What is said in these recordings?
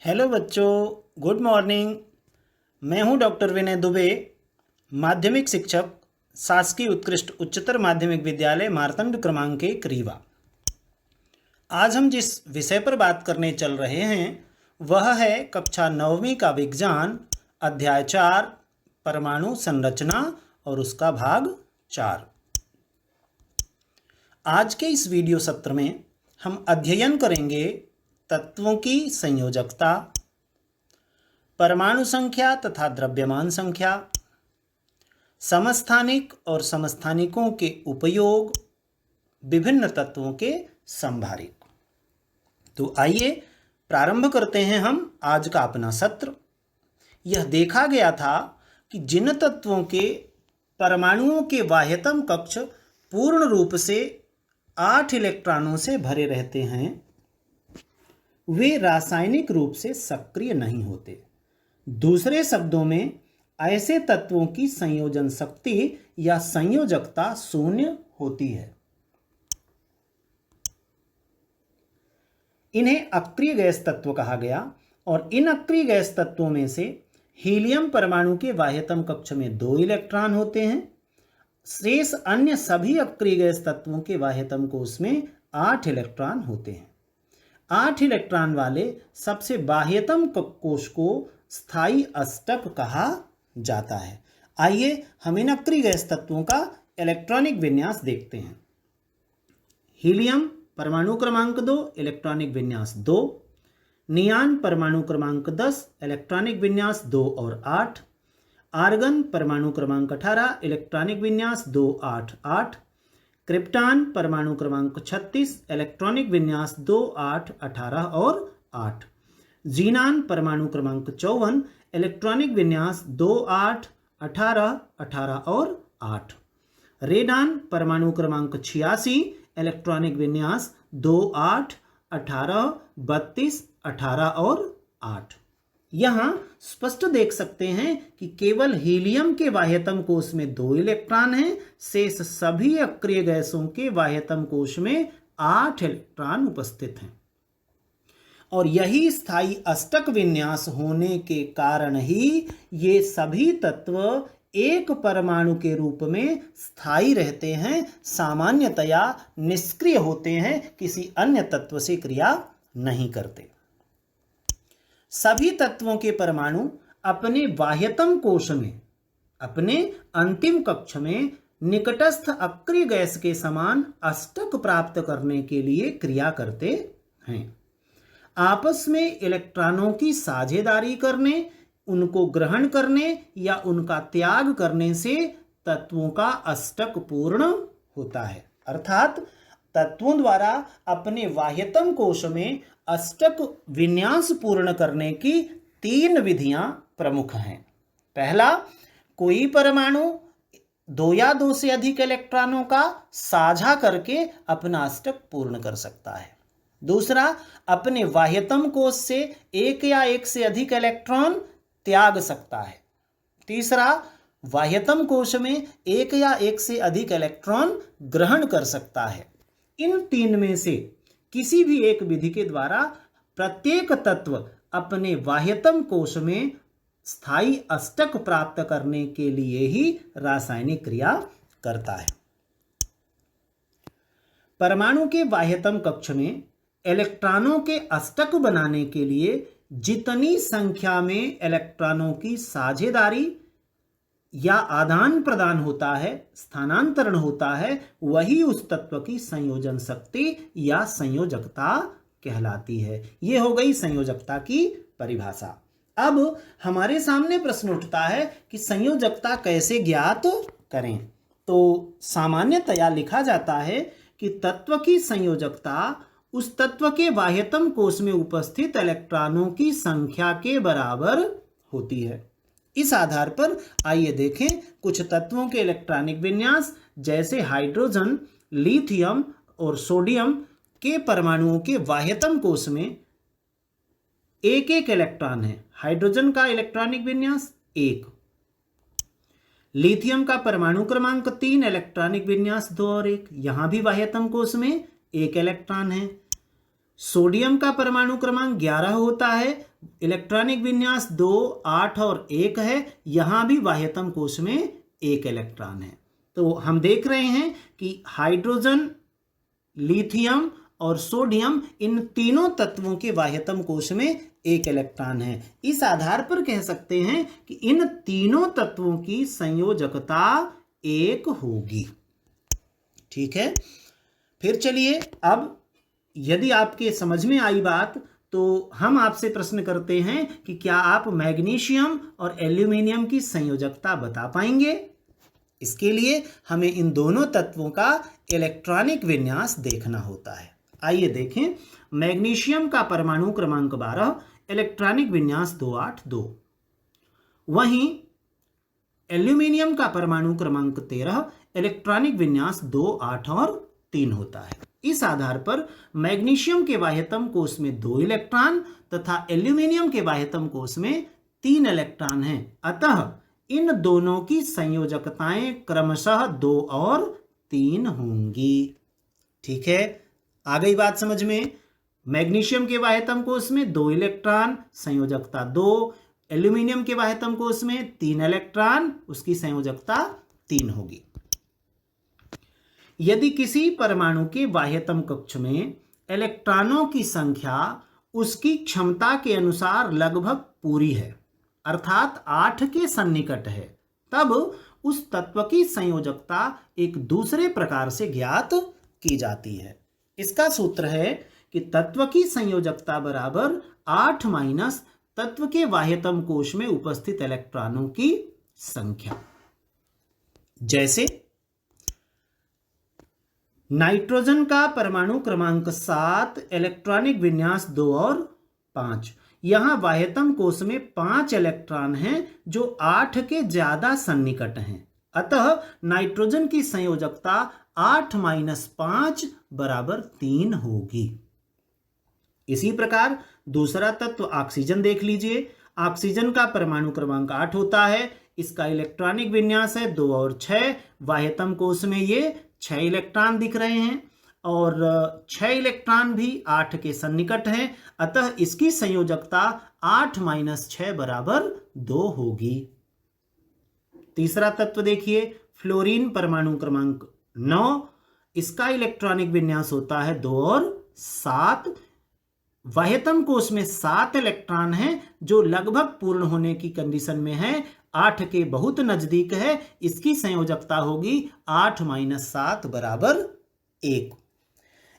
Hello बच्चों, good morning. मैं हूं डॉक्टर विनय दुबे, माध्यमिक शिक्षक, शासकीय उत्कृष्ट उच्चतर माध्यमिक विद्यालय मार्तंड क्रमांक 1 रीवा। आज हम जिस विषय पर बात करने चल रहे हैं वह है कक्षा 9वीं का विज्ञान, अध्याय 4 परमाणु संरचना और उसका भाग 4। आज के इस वीडियो सत्र में हम अध्ययन करेंगे तत्वों की संयोजकता, परमाणु संख्या तथा द्रव्यमान संख्या, समस्थानिक और समस्थानिकों के उपयोग, विभिन्न तत्वों के संभारिक। तो आइए प्रारंभ करते हैं हम आज का अपना सत्र। यह देखा गया था कि जिन तत्वों के परमाणुओं के बाह्यतम कक्ष पूर्ण रूप से 8 इलेक्ट्रॉनों से भरे रहते हैं वे रासायनिक रूप से सक्रिय नहीं होते। दूसरे शब्दों में ऐसे तत्वों की संयोजन शक्ति या संयोजकता शून्य होती है। इन्हें अक्रिय गैस तत्व कहा गया और इन अक्रिय गैस तत्वों में से हीलियम परमाणु के बाह्यतम कक्ष में 2 इलेक्ट्रॉन होते हैं। शेष अन्य सभी अक्रिय गैस तत्वों के बाह्यतम कोश में 8 इलेक्ट्रॉन होते हैं। 8 इलेक्ट्रॉन वाले सबसे बाह्यतम कोश को स्थायी अष्टक कहा जाता है। आइए हम इन अक्रिय गैस तत्वों का इलेक्ट्रॉनिक विन्यास देखते हैं। हीलियम परमाणु क्रमांक 2, इलेक्ट्रॉनिक विन्यास 2। नियान परमाणु क्रमांक 10, इलेक्ट्रॉनिक विन्यास 2 और 8। आर्गन परमाणु क्रमांक 18, इलेक्ट्रॉनिक विन्यास 2, 8, 8। क्रिप्टॉन परमाणु क्रमांक 36, इलेक्ट्रॉनिक विन्यास 2, 8, 18 और 8। जीनान परमाणु क्रमांक 54, इलेक्ट्रॉनिक विन्यास 2, 8, 18, 18 और 8। रेडान परमाणु क्रमांक 86, इलेक्ट्रॉनिक विन्यास 2, 8, 18, 32, 18 और 8। यहाँ स्पष्ट देख सकते हैं कि केवल हीलियम के बाह्यतम कोश में 2 इलेक्ट्रॉन हैं। शेष सभी अक्रिय गैसों के बाह्यतम कोश में 8 इलेक्ट्रॉन उपस्थित हैं और यही स्थायी अष्टक विन्यास होने के कारण ही ये सभी तत्व एक परमाणु के रूप में स्थायी रहते हैं, सामान्यतया निष्क्रिय होते हैं, किसी अन्य तत्व से क्रिया नहीं करते। सभी तत्वों के परमाणु अपने बाह्यतम कोश में, अपने अंतिम कक्ष में निकटस्थ अक्रिय गैस के समान अष्टक प्राप्त करने के लिए क्रिया करते हैं। आपस में इलेक्ट्रॉनों की साझेदारी करने, उनको ग्रहण करने या उनका त्याग करने से तत्वों का अष्टक पूर्ण होता है। अर्थात तत्वों द्वारा अपने बाह्यतम कोश में अष्टक विन्यास पूर्ण करने की 3 विधियां प्रमुख हैं। पहला, कोई परमाणु 2 या 2 से अधिक इलेक्ट्रॉनों का साझा करके अपना अष्टक पूर्ण कर सकता है। दूसरा, अपने बाह्यतम कोश से 1 या 1 से अधिक इलेक्ट्रॉन त्याग सकता है। तीसरा, बाह्यतम कोश में 1 या 1 से अधिक इलेक्ट्रॉन ग्रहण कर सकता है। इन 3 में से किसी भी एक विधि के द्वारा प्रत्येक तत्व अपने बाह्यतम कोश में स्थायी अष्टक प्राप्त करने के लिए ही रासायनिक क्रिया करता है। परमाणु के बाह्यतम कक्ष में इलेक्ट्रॉनों के अष्टक बनाने के लिए जितनी संख्या में इलेक्ट्रॉनों की साझेदारी या आदान प्रदान होता है, स्थानांतरण होता है, वही उस तत्व की संयोजन शक्ति या संयोजकता कहलाती है। यह हो गई संयोजकता की परिभाषा। अब हमारे सामने प्रश्न उठता है कि संयोजकता कैसे ज्ञात करें। तो सामान्यतया लिखा जाता है कि तत्व की संयोजकता उस तत्व के बाह्यतम कोश में उपस्थित इलेक्ट्रॉनों की संख्या के बराबर होती है। इस आधार पर आइए देखें कुछ तत्वों के इलेक्ट्रॉनिक विन्यास। जैसे हाइड्रोजन, लिथियम और सोडियम के परमाणुओं के बाह्यतम कोश में 1-1 इलेक्ट्रॉन है। हाइड्रोजन का इलेक्ट्रॉनिक विन्यास 1। लिथियम का परमाणु क्रमांक 3, इलेक्ट्रॉनिक विन्यास 2 और 1। यहां भी बाह्यतम कोश में 1 इलेक्ट्रॉन है। सोडियम का परमाणु क्रमांक 11 होता है, इलेक्ट्रॉनिक विन्यास 2, 8 और 1 है। यहां भी बाह्यतम कोश में 1 इलेक्ट्रॉन है। तो हम देख रहे हैं कि हाइड्रोजन, लिथियम और सोडियम, इन तीनों तत्वों के बाह्यतम कोश में 1 इलेक्ट्रॉन है। इस आधार पर कह सकते हैं कि इन तीनों तत्वों की संयोजकता 1 होगी। ठीक है, फिर चलिए, अब यदि आपके समझ में आई बात तो हम आपसे प्रश्न करते हैं कि क्या आप मैग्नीशियम और एल्यूमिनियम की संयोजकता बता पाएंगे। इसके लिए हमें इन दोनों तत्वों का इलेक्ट्रॉनिक विन्यास देखना होता है। आइए देखें, मैग्नीशियम का परमाणु क्रमांक 12, इलेक्ट्रॉनिक विन्यास 282। वहीं एल्यूमिनियम का परमाणु क्रमांक 13, इलेक्ट्रॉनिक विन्यास 2, 8 और 3 होता है। इस आधार पर मैग्नीशियम के बाह्यतम कोश में 2 इलेक्ट्रॉन तथा एल्यूमिनियम के बाह्यतम कोश में 3 इलेक्ट्रॉन हैं। अतः इन दोनों की संयोजकताएं क्रमशः 2 और 3 होंगी। ठीक है, आ गई बात समझ में। मैग्नीशियम के बाह्यतम कोश में 2 इलेक्ट्रॉन, संयोजकता 2। एल्यूमिनियम के बाह्यतम कोश में 3 इलेक्ट्रॉन, उसकी संयोजकता 3 होगी। यदि किसी परमाणु के बाह्यतम कक्ष में इलेक्ट्रॉनों की संख्या उसकी क्षमता के अनुसार लगभग पूरी है, अर्थात 8 के सन्निकट है, तब उस तत्व की संयोजकता एक दूसरे प्रकार से ज्ञात की जाती है। इसका सूत्र है कि तत्व की संयोजकता बराबर 8 माइनस तत्व के बाह्यतम कोश में उपस्थित इलेक्ट्रॉनों की संख्या। जैसे नाइट्रोजन का परमाणु क्रमांक 7, इलेक्ट्रॉनिक विन्यास 2 और 5। यहां बाह्यतम कोश में 5 इलेक्ट्रॉन हैं जो 8 के ज्यादा सन्निकट हैं। अतः नाइट्रोजन की संयोजकता 8 माइनस 5 बराबर 3 होगी। इसी प्रकार दूसरा तत्व ऑक्सीजन देख लीजिए। ऑक्सीजन का परमाणु क्रमांक 8 होता है। इसका इलेक्ट्रॉनिक विन्यास है 2 और 6। बाह्यतम कोश में ये 6 इलेक्ट्रॉन दिख रहे हैं और 6 इलेक्ट्रॉन भी 8 के सन्निकट हैं। अतः इसकी संयोजकता 8 माइनस 6 बराबर 2 होगी। तीसरा तत्व देखिए, फ्लोरीन परमाणु क्रमांक 9। इसका इलेक्ट्रॉनिक विन्यास होता है 2 और 7। बाह्यतम कोश में 7 इलेक्ट्रॉन हैं जो लगभग पूर्ण होने की कंडीशन में है, 8 के बहुत नजदीक है। इसकी संयोजकता होगी 8 माइनस 7 बराबर 1।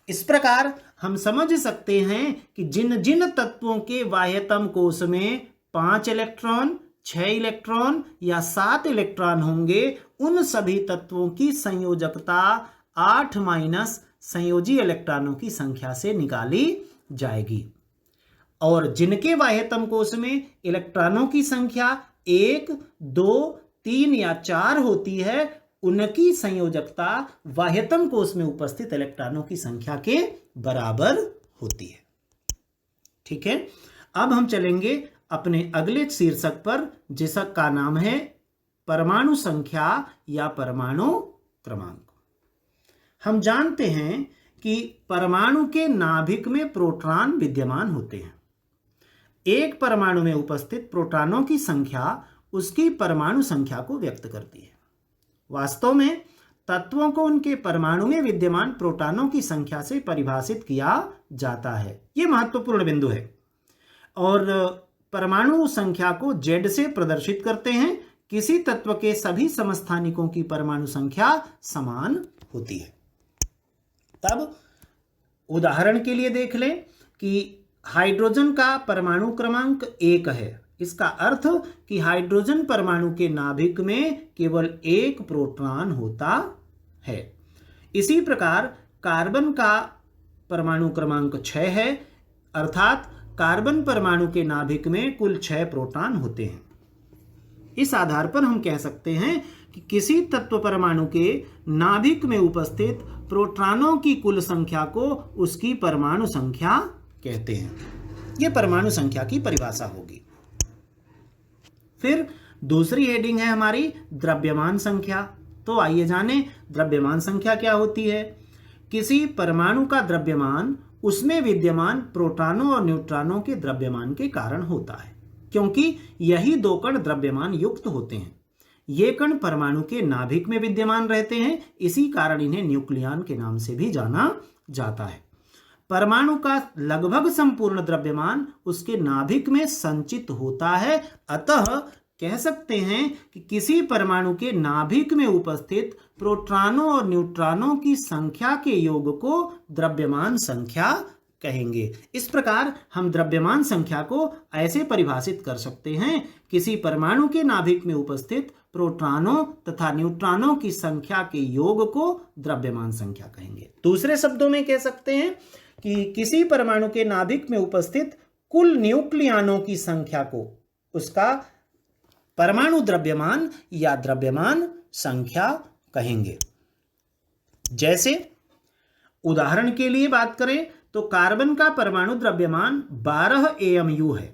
इस प्रकार हम समझ सकते हैं कि जिन जिन तत्वों के बाह्यतम कोश में 5 इलेक्ट्रॉन, 6 इलेक्ट्रॉन या 7 इलेक्ट्रॉन होंगे, उन सभी तत्वों की संयोजकता 8 माइनस संयोजी इलेक्ट्रॉनों की संख्या से निकाली जाएगी। और जिनके बाह्यतम कोश में इलेक्ट्रॉनों की संख्या 1, 2, 3 या 4 होती है, उनकी संयोजकता बाह्यतम कोश में उपस्थित इलेक्ट्रॉनों की संख्या के बराबर होती है। ठीक है, अब हम चलेंगे अपने अगले शीर्षक पर, जिसका नाम है परमाणु संख्या या परमाणु क्रमांक। हम जानते हैं कि परमाणु के नाभिक में प्रोटॉन विद्यमान होते हैं। एक परमाणु में उपस्थित प्रोटॉनों की संख्या उसकी परमाणु संख्या को व्यक्त करती है। वास्तव में तत्वों को उनके परमाणु में विद्यमान प्रोटॉनों की संख्या से परिभाषित किया जाता है। यह महत्वपूर्ण बिंदु है। और परमाणु संख्या को Z से प्रदर्शित करते हैं। किसी तत्व के सभी समस्थानिकों की परमाणु संख्या समान होती है। तब उदाहरण के लिए देख लें कि हाइड्रोजन का परमाणु क्रमांक 1 है। इसका अर्थ कि हाइड्रोजन परमाणु के नाभिक में केवल 1 प्रोटॉन होता है। इसी प्रकार कार्बन का परमाणु क्रमांक 6 है, अर्थात कार्बन परमाणु के नाभिक में कुल 6 प्रोटॉन होते हैं। इस आधार पर हम कह सकते हैं कि किसी तत्व परमाणु के नाभिक में उपस्थित प्रोटॉनों की कुल संख्या को उसकी परमाणु संख्या कहते हैं। यह परमाणु संख्या की परिभाषा होगी। फिर दूसरी हेडिंग है हमारी द्रव्यमान संख्या। तो आइए जानें द्रव्यमान संख्या क्या होती है। किसी परमाणु का द्रव्यमान उसमें विद्यमान प्रोटॉनों और न्यूट्रॉनों के द्रव्यमान के कारण होता है, क्योंकि यही दो कण द्रव्यमान युक्त होते हैं। ये कण परमाणु के नाभिक में विद्यमान रहते हैं, इसी कारण इन्हें न्यूक्लियन के नाम से भी जाना जाता है। परमाणु का लगभग संपूर्ण द्रव्यमान उसके नाभिक में संचित होता है, अतः कह सकते हैं कि किसी परमाणु के नाभिक में उपस्थित प्रोटॉनों और न्यूट्रॉनों की संख्या के योग को द्रव्यमान संख्या कहेंगे। इस प्रकार हम द्रव्यमान संख्या को ऐसे परिभाषित कर सकते हैं, किसी परमाणु के नाभिक में उपस्थित प्रोटॉनों तथा न्यूट्रॉनों की संख्या के योग को द्रव्यमान संख्या कहेंगे। दूसरे शब्दों में कह सकते हैं कि किसी परमाणु के नाभिक में उपस्थित कुल न्यूक्लियनों की संख्या को उसका परमाणु द्रव्यमान या द्रव्यमान संख्या कहेंगे। जैसे उदाहरण के लिए बात करें तो कार्बन का परमाणु द्रव्यमान 12 AMU है,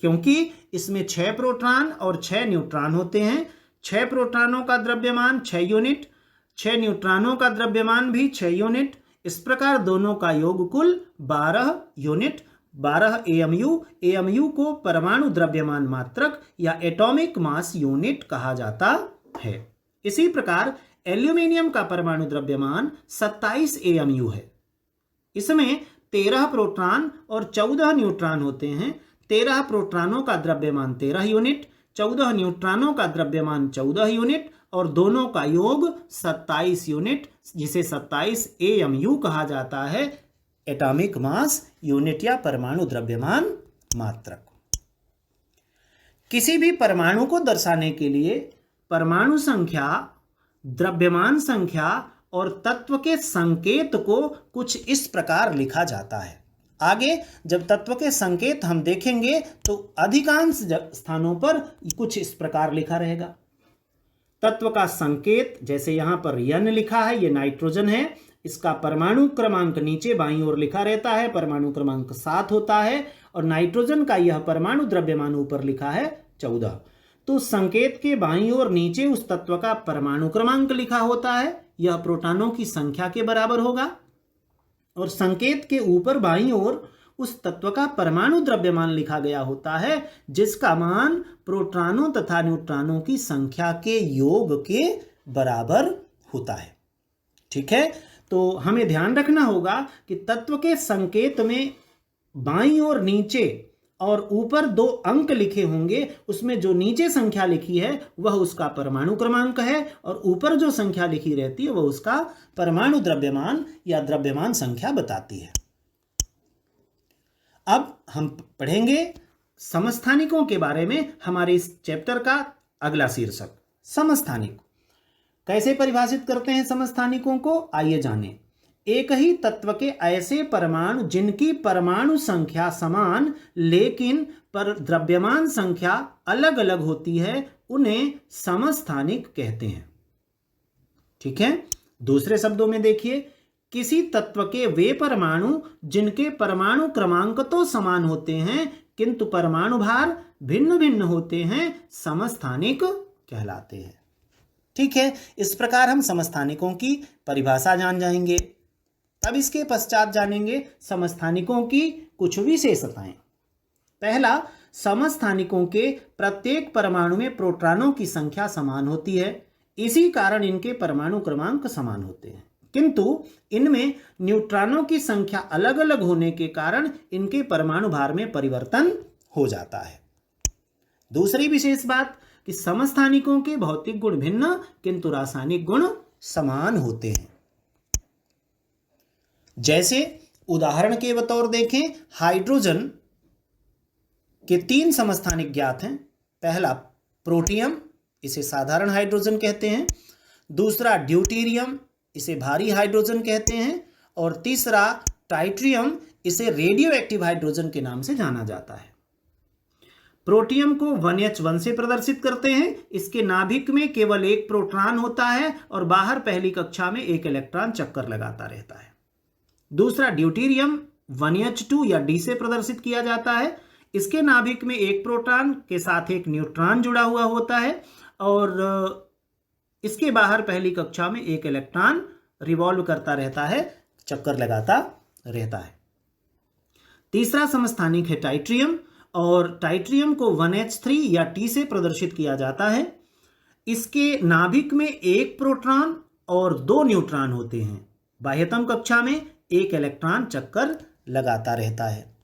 क्योंकि इसमें 6 प्रोटॉन और 6 न्यूट्रॉन होते हैं। 6 प्रोटॉनों का द्रव्यमान 6 यूनिट, 6 न्यूट्रॉनों का द्रव्यमान भी 6 यूनिट। इस प्रकार दोनों का योग कुल 12 यूनिट, 12 AMU। AMU को परमाणु द्रव्यमान मात्रक या एटॉमिक मास यूनिट कहा जाता है। इसी प्रकार एल्यूमिनियम का परमाणु द्रव्यमान 27 AMU है। इसमें 13 प्रोटॉन और 14 न्यूट्रॉन होते हैं। 13 प्रोटॉनों का द्रव्यमान 13 यूनिट, 14 न्यूट्रॉनों का द्रव्यमान 14 यूनिट और दोनों का योग 27 यूनिट, जिसे 27 AMU कहा जाता है, एटॉमिक मास यूनिट या परमाणु द्रव्यमान मात्रक। किसी भी परमाणु को दर्शाने के लिए परमाणु संख्या, द्रव्यमान संख्या और तत्व के संकेत को कुछ इस प्रकार लिखा जाता है। आगे जब तत्व के संकेत हम देखेंगे तो अधिकांश स्थानों पर कुछ इस प्रकार लिखा रहेगा। तत्व का संकेत, जैसे यहां पर N लिखा है, ये नाइट्रोजन है। इसका परमाणु क्रमांक नीचे बाईं ओर लिखा रहता है, परमाणु क्रमांक 7 होता है, और नाइट्रोजन का यह परमाणु द्रव्यमान ऊपर लिखा है 14। तो संकेत के बाईं ओर नीचे उस तत्व का परमाणु क्रमांक लिखा होता है, यह प्रोटॉनों की संख्या के बराबर होगा, और संकेत के ऊपर बाईं ओर उस तत्व का परमाणु द्रव्यमान लिखा गया होता है, जिसका मान प्रोटॉनों तथा न्यूट्रॉनों की संख्या के योग के बराबर होता है। ठीक है, तो हमें ध्यान रखना होगा कि तत्व के संकेत में बाईं ओर नीचे और ऊपर 2 अंक लिखे होंगे। उसमें जो नीचे संख्या लिखी है वह उसका परमाणु क्रमांक है, और ऊपर जो संख्या लिखी रहती है वह उसका परमाणु द्रव्यमान या द्रव्यमान संख्या बताती है। अब हम पढ़ेंगे समस्थानिकों के बारे में। हमारे इस चैप्टर का अगला शीर्षक समस्थानिक। कैसे परिभाषित करते हैं समस्थानिकों को, आइए जानें। एक ही तत्व के ऐसे परमाणु जिनकी परमाणु संख्या समान लेकिन पर द्रव्यमान संख्या अलग अलग होती है, उन्हें समस्थानिक कहते हैं। ठीक है, दूसरे शब्दों में देखिए, किसी तत्व के वे परमाणु जिनके परमाणु क्रमांक तो समान होते हैं किंतु परमाणु भार भिन्न भिन्न होते हैं, समस्थानिक कहलाते हैं। ठीक है, इस प्रकार हम समस्थानिकों की परिभाषा जान जाएंगे। अब इसके पश्चात जानेंगे समस्थानिकों की कुछ विशेषताएं। पहला, समस्थानिकों के प्रत्येक परमाणु में प्रोटॉनों की संख्या समान होती है, इसी कारण इनके परमाणु क्रमांक समान होते हैं, किंतु इनमें न्यूट्रॉनों की संख्या अलग अलग होने के कारण इनके परमाणु भार में परिवर्तन हो जाता है। दूसरी विशेष बात कि समस्थानिकों के भौतिक गुण भिन्न किंतु रासायनिक गुण समान होते हैं। जैसे उदाहरण के बतौर देखें, हाइड्रोजन के 3 समस्थानिक ज्ञात हैं। पहला प्रोटियम, इसे साधारण हाइड्रोजन कहते हैं। दूसरा ड्यूटेरियम, इसे भारी हाइड्रोजन कहते हैं। और तीसरा ट्राइटियम, इसे रेडियो एक्टिव हाइड्रोजन के नाम से जाना जाता है। प्रोटियम को 1H1 से प्रदर्शित करते हैं। इसके नाभिक में केवल 1 प्रोटॉन होता है और बाहर पहली कक्षा में 1 इलेक्ट्रॉन चक्कर लगाता रहता है। दूसरा ड्यूटेरियम 1H2 या D से प्रदर्शित किया जाता है। इसके नाभिक में 1 प्रोटॉन के साथ 1 न्यूट्रॉन जुड़ा हुआ होता है और इसके बाहर पहली कक्षा में 1 इलेक्ट्रॉन रिवॉल्व करता रहता है, चक्कर लगाता रहता है। तीसरा समस्थानिक है टाइट्रियम, और टाइट्रियम को 1H3 या T से प्रदर्शित किया जाता है। इसके नाभिक में एक प्रोटॉन और 2 न्यूट्रॉन होते हैं। बाह्यतम कक्षा में एक इलेक्ट्रॉन चक्कर लगाता रहता है।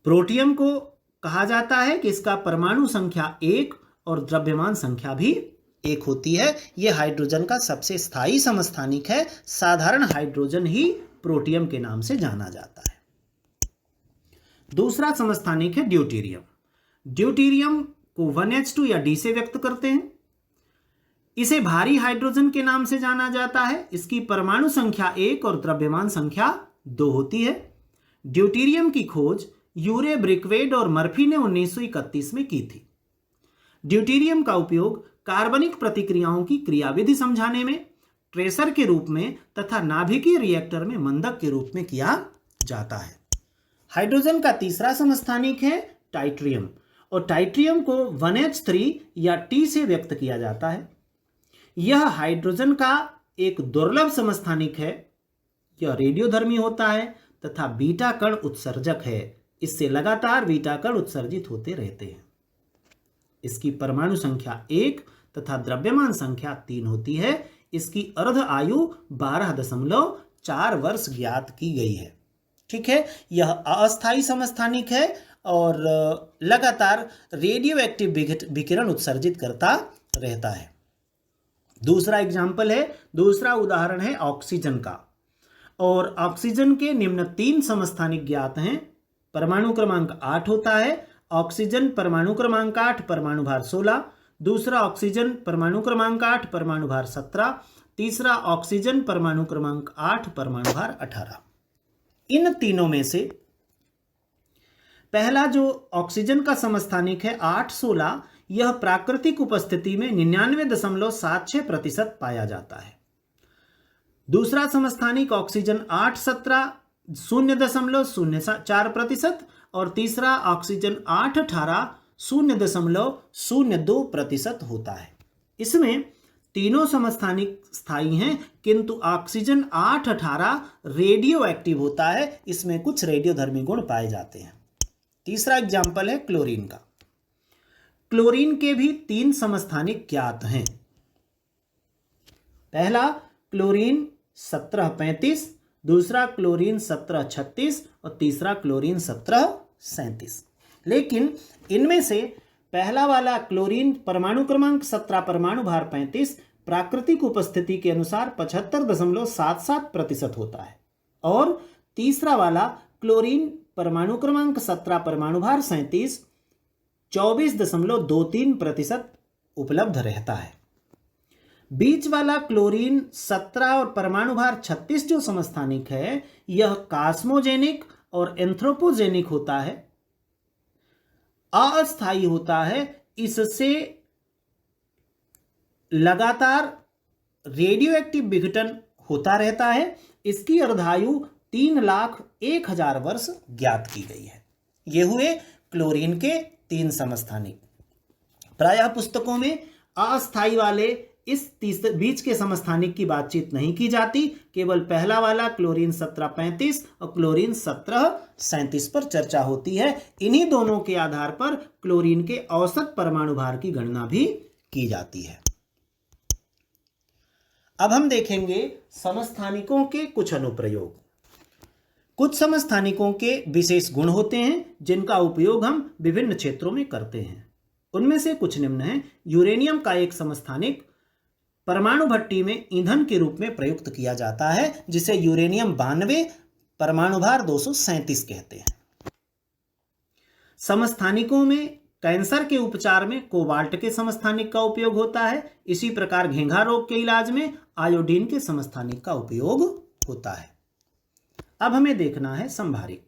प्रोटियम को कहा जाता है कि इसका परमाणु संख्या 1 और द्रव्यमान संख्या भी 1 होती है। यह हाइड्रोजन का सबसे स्थायी समस्थानिक है। साधारण हाइड्रोजन ही प्रोटियम के नाम से जाना जाता है। दूसरा समस्थानिक है ड्यूटेरियम। ड्यूटेरियम को 1H2 या D से व्यक्त करते हैं। इसे भारी हाइड्रोजन के नाम से जाना जाता है। इसकी परमाणु संख्या 1 और द्रव्यमान संख्या 2 होती है। ड्यूटेरियम की खोज यूरे ब्रिकवेड और मर्फी ने 1931 में की थी। ड्यूटेरियम का उपयोग कार्बनिक प्रतिक्रियाओं की क्रियाविधि समझाने में, ट्रेसर के रूप में तथा नाभिकीय रिएक्टर में मंदक के रूप में किया जाता है। हाइड्रोजन का तीसरा समस्थानिक है टाइट्रियम, और टाइट्रियम को 1H3 या T से व्यक्त किया जाता है। यह हाइड्रोजन का एक दुर्लभ समस्थानिक है। यह रेडियोधर्मी होता है तथा बीटा कण उत्सर्जक है। इससे लगातार बीटा कण उत्सर्जित होते रहते हैं। इसकी परमाणु संख्या 1 तथा द्रव्यमान संख्या 3 होती है। इसकी अर्ध आयु 12.4 वर्ष ज्ञात की गई है। ठीक है, यह अस्थायी समस्थानिक है और लगातार रेडियो एक्टिव विकिरण उत्सर्जित करता रहता है। दूसरा उदाहरण है ऑक्सीजन का, और ऑक्सीजन के निम्न 3 समस्थानिक ज्ञात हैं। परमाणु क्रमांक 8 होता है। ऑक्सीजन परमाणु क्रमांक 8 परमाणु भार 16, दूसरा ऑक्सीजन परमाणु क्रमांक 8 परमाणु भार 17, तीसरा ऑक्सीजन परमाणु क्रमांक 8 परमाणु भार 18। इन तीनों में से पहला जो ऑक्सीजन का समस्थानिक है 816, यह प्राकृतिक उपस्थिति में 99.76% पाया जाता है। दूसरा समस्थानिक ऑक्सीजन 817 0.04%, और तीसरा ऑक्सीजन 818 0.02% होता है। इसमें तीनों समस्थानिक स्थायी हैं, किंतु ऑक्सीजन 818 रेडियो एक्टिव होता है। इसमें कुछ रेडियोधर्मी गुण पाए जाते हैं। तीसरा एग्जाम्पल है क्लोरीन का। क्लोरीन के भी 3 समस्थानिक ज्ञात हैं। पहला क्लोरीन 1735, दूसरा क्लोरीन 1736 और तीसरा क्लोरीन 1737। लेकिन इनमें से पहला वाला क्लोरीन परमाणु क्रमांक 17 परमाणु भार 35 प्राकृतिक उपस्थिति के अनुसार 75.77% होता है, और तीसरा वाला क्लोरीन परमाणु क्रमांक 17 परमाणु भार 37 24.23% उपलब्ध रहता है। बीच वाला क्लोरीन 17 और परमाणु भार 36 जो समस्थानिक है, यह कास्मोजेनिक और एंथ्रोपोजेनिक होता है, अस्थायी होता है। इससे लगातार रेडियो एक्टिव विघटन होता रहता है। इसकी अर्धायु 3,01,000 वर्ष ज्ञात की गई है। ये हुए क्लोरीन के 3 समस्थानिक। प्रायः पुस्तकों में अस्थायी वाले इस बीच के समस्थानिक की बातचीत नहीं की जाती, केवल पहला वाला क्लोरीन 1735 और क्लोरीन 1737 पर चर्चा होती है। इन्हीं दोनों के आधार पर क्लोरीन के औसत परमाणु भार की गणना भी की जाती है। अब हम देखेंगे समस्थानिकों के कुछ अनुप्रयोग। कुछ समस्थानिकों के विशेष गुण होते हैं जिनका उपयोग हम विभिन्न क्षेत्रों में करते हैं। उनमें से कुछ निम्न हैं। यूरेनियम का एक समस्थानिक परमाणु भट्टी में ईंधन के रूप में प्रयुक्त किया जाता है, जिसे यूरेनियम 92 परमाणु भार 237 कहते हैं। समस्थानिकों में कैंसर के उपचार में कोबाल्ट के समस्थानिक का उपयोग होता है। इसी प्रकार घेंघा रोग के इलाज में आयोडीन के समस्थानिक का उपयोग होता है। अब हमें देखना है संभारिक।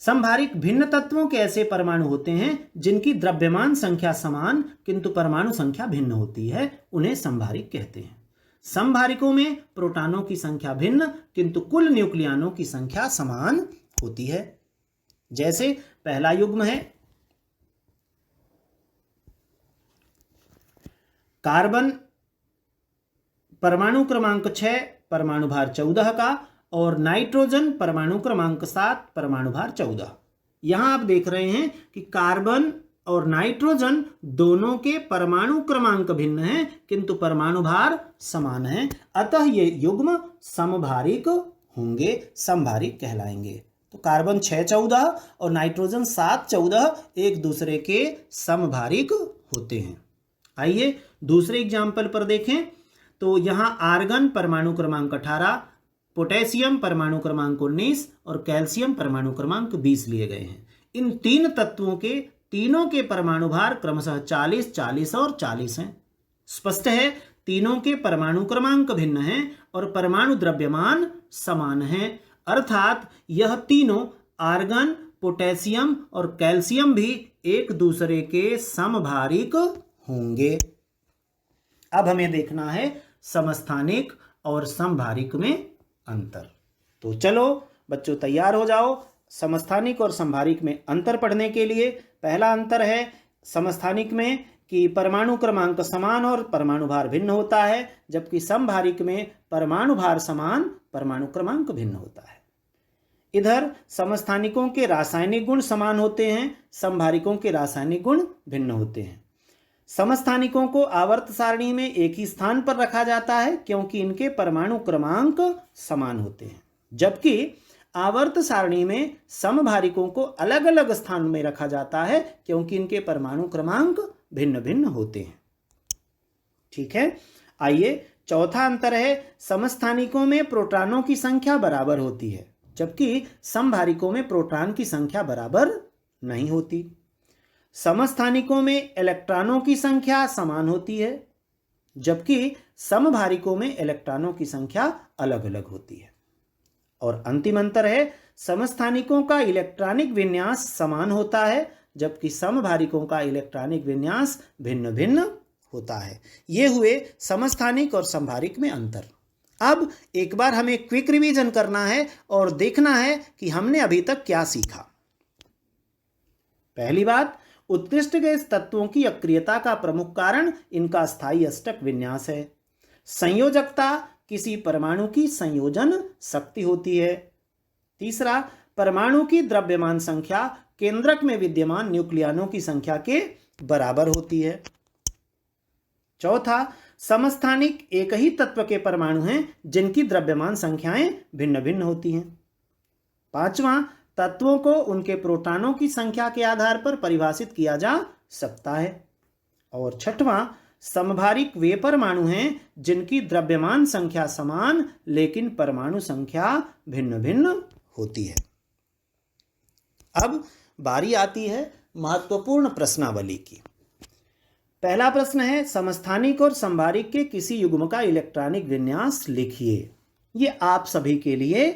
संभारिक भिन्न तत्वों के ऐसे परमाणु होते हैं जिनकी द्रव्यमान संख्या समान किंतु परमाणु संख्या भिन्न होती है, उन्हें संभारिक कहते हैं। संभारिकों में प्रोटॉनों की संख्या भिन्न किंतु कुल न्यूक्लियनों की संख्या समान होती है। जैसे पहला युग्म है कार्बन परमाणु क्रमांक 6 परमाणु भार 14 का, और नाइट्रोजन परमाणु क्रमांक 7, परमाणु भार 14। यहां आप देख रहे हैं कि कार्बन और नाइट्रोजन दोनों के परमाणु क्रमांक भिन्न हैं, किंतु परमाणु भार समान है, अतः ये युग्म समभारिक होंगे, समभारिक कहलाएंगे। तो कार्बन 614 और नाइट्रोजन 714 एक दूसरे के समभारिक होते हैं। आइए दूसरे एग्जाम्पल पर देखें। तो यहाँ आर्गन परमाणु क्रमांक 18, पोटेशियम परमाणु क्रमांक 19 और कैल्शियम परमाणु क्रमांक 20 लिए गए हैं। इन तीन तत्वों के तीनों के परमाणु भार क्रमशः 40, 40 और 40 हैं। स्पष्ट है तीनों के परमाणु क्रमांक भिन्न हैं और परमाणु द्रव्यमान समान हैं, अर्थात यह तीनों आर्गन, पोटेशियम और कैल्शियम भी एक दूसरे के समभारिक होंगे। अब हमें देखना है समस्थानिक और समभारिक में अंतर। तो चलो बच्चों तैयार हो जाओ समस्थानिक और समभारिक में अंतर पढ़ने के लिए। पहला अंतर है समस्थानिक में कि परमाणु क्रमांक समान और परमाणु भार भिन्न होता है, जबकि समभारिक में परमाणु भार समान, परमाणु क्रमांक भिन्न होता है। इधर समस्थानिकों के रासायनिक गुण समान होते हैं, समभारिकों के रासायनिक गुण भिन्न होते हैं। समस्थानिकों को आवर्त सारणी में एक ही स्थान पर रखा जाता है क्योंकि इनके परमाणु क्रमांक समान होते हैं, जबकि आवर्त सारणी में समभारिकों को अलग अलग स्थान में रखा जाता है क्योंकि इनके परमाणु क्रमांक भिन्न भिन्न होते हैं। ठीक है, आइए चौथा अंतर है समस्थानिकों में प्रोटॉनों की संख्या बराबर होती है, जबकि समभारिकों में प्रोटॉन की संख्या बराबर नहीं होती। समस्थानिकों में इलेक्ट्रॉनों की संख्या समान होती है, जबकि समभारिकों में इलेक्ट्रॉनों की संख्या अलग अलग होती है। और अंतिम अंतर है समस्थानिकों का इलेक्ट्रॉनिक विन्यास समान होता है, जबकि समभारिकों का इलेक्ट्रॉनिक विन्यास भिन्न भिन्न होता है। ये हुए समस्थानिक और समभारिक में अंतर। अब एक बार हमें क्विक रिवीजन करना है और देखना है कि हमने अभी तक क्या सीखा। पहली बात, उत्कृष्ट गैस तत्वों की अक्रियता का प्रमुख कारण इनका स्थायी अष्टक विन्यास है। संयोजकता किसी परमाणु की संयोजन शक्ति होती है। तीसरा, परमाणु की द्रव्यमान संख्या केंद्रक में विद्यमान न्यूक्लियनों की संख्या के बराबर होती है। चौथा, समस्थानिक एक ही तत्व के परमाणु हैं जिनकी द्रव्यमान संख्याएं भिन्न भिन्न होती हैं। पांचवा, तत्वों को उनके प्रोटॉनों की संख्या के आधार पर परिभाषित किया जा सकता है। और छठवां, समभारिक वे परमाणु हैं जिनकी द्रव्यमान संख्या समान लेकिन परमाणु संख्या भिन्न भिन्न होती है। अब बारी आती है महत्वपूर्ण प्रश्नावली की। पहला प्रश्न है समस्थानिक और समभारिक के किसी युग्म का इलेक्ट्रॉनिक विन्यास लिखिए। ये आप सभी के लिए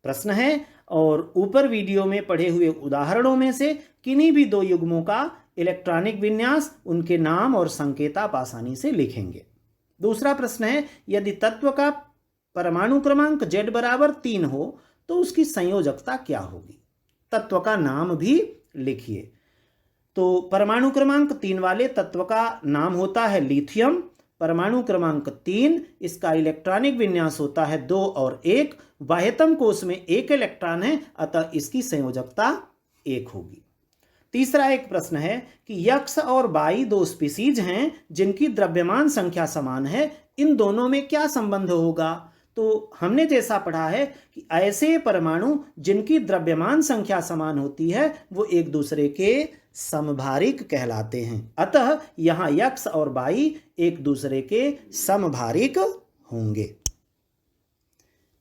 प्रश्न है और ऊपर वीडियो में पढ़े हुए उदाहरणों में से किन्हीं भी दो युग्मों का इलेक्ट्रॉनिक विन्यास, उनके नाम और संकेत आप आसानी से लिखेंगे। दूसरा प्रश्न है यदि तत्व का परमाणु क्रमांक Z बराबर 3 हो तो उसकी संयोजकता क्या होगी। तत्व का नाम भी लिखिए। तो परमाणु क्रमांक 3 वाले तत्व का नाम होता है लिथियम। परमाणु क्रमांक 3, इसका इलेक्ट्रॉनिक विन्यास होता है 2 और 1। बाह्यतम कोश में 1 इलेक्ट्रॉन है, अतः इसकी संयोजकता 1 होगी। तीसरा एक प्रश्न है कि यक्ष और बाई दो स्पीसीज हैं जिनकी द्रव्यमान संख्या समान है, इन दोनों में क्या संबंध होगा। तो हमने जैसा पढ़ा है कि ऐसे परमाणु जिनकी द्रव्यमान संख्या समान होती है वो एक दूसरे के समभारिक कहलाते हैं, अतः यहाँ यक्ष और बाई एक दूसरे के समभारिक होंगे।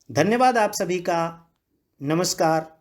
धन्यवाद आप सभी का। नमस्कार।